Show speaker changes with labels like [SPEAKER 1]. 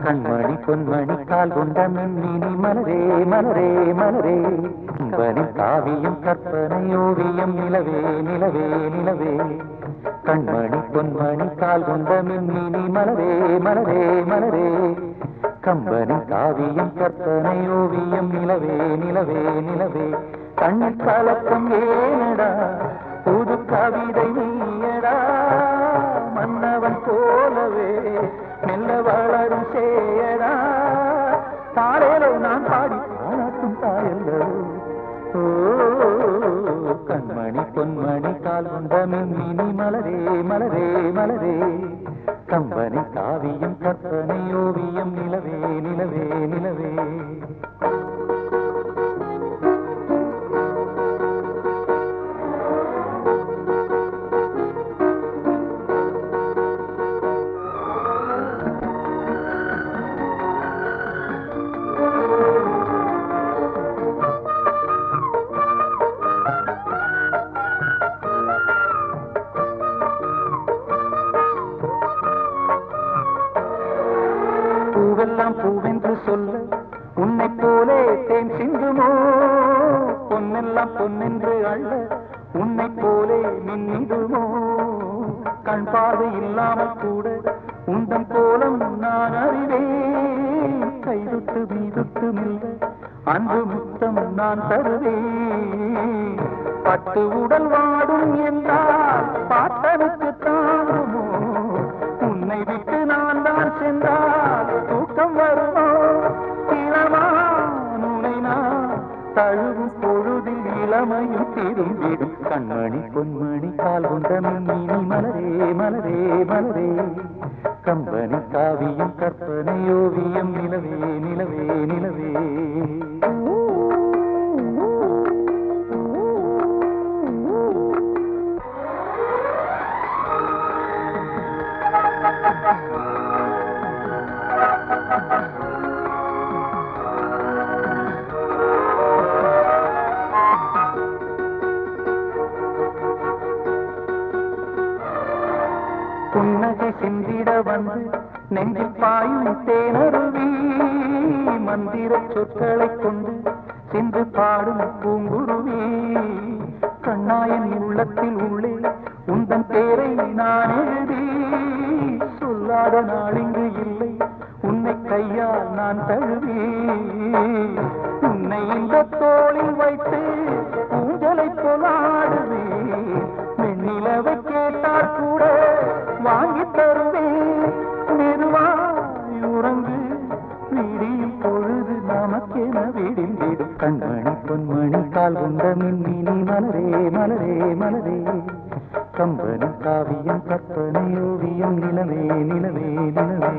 [SPEAKER 1] கண்மணி பொன்மணி கால் கொண்ட மின்மினி மலரே மலரே மலரே கம்பனி காவியம் கற்பனை ஓவியம் நிலவே நிலவே நிலவே கண்மணி பொன்மணி கால் கொண்ட மின்மினி மலரே மலரே மலரே கம்பனி காவியம் கற்பனை ஓவியம் நிலவே நிலவே நிலவே கண்ணில் கலக்கம் ஏனடா புது கவிதை நீயடா மன்னவன் போலவே மெல்ல வளரும் சேயடா தாரேலோ நான் பாடி பாராட்டும் தாயல்லோ ஓ கண்மணி பொன்மணி கால் கொண்ட மின்மினி மலரே மலரே மலரே கம்பனி காவியம் கற்பனை ஓவியம் நிலவே நிலவே நிலவே பூவெல்லாம் பூவென்று சொல்ல உன்னை போலே தேன் சிந்துமோ பொன்னெல்லாம் பொன்னென்று அள்ள உன்னை போலே மின்னிடுமோ கண் பார்வை இல்லாமல் கூட உந்தன் கோலம் நான் அறிவேன் கைதுட்டு மீதுட்டு மில்ல அன்பு முத்தம் நான் தருவேன் பட்டு உடல் வாடும் என்றால் பாட்டனுக்கு தாங்குமோ உன்னை விட்டு நான் தான் சென்றால் தூக்கம் வருமோ இளமானுனை நான் தழுவும் பொழுதில் இளமையும் திரும்பிடும் கண்மணி பொன்மணி கால் கொண்ட மின்மினி மலரே மலரே மலரே கம்பனி காவியம் கற்பனை ஓவியம் நிலவே நிலவே நிலவே புன்னகை சிந்திட வந்து நெஞ்சில் பாயும் தேனருவி மந்திர சொற்களை கொண்டு சிந்து பாடும் பூங்குருவி கண்ணாயன் உள்ளத்தில் உள்ளே உந்தன் பேரை நான் எழுதி சொல்லாத நாளிங்கு இல்லை உன்னை கையால் நான் தழுவி உன்னை இந்த தோளில் வைத்து ஊஞ்சலை போலாடுவேன் வெண்ணிலவை கேட்டால் கூட வாங்கி தருவேன் மெதுவாய் உறங்கு விடியும் பொழுது நமக்கென விடிந்திடும் கண்மணி பொன்மணி கால் கொண்ட மின்மினி மலரே மலரே மலரே கம்பனி காவியம் கற்பனை ஓவியம் நிலவே நிலவே நிலவே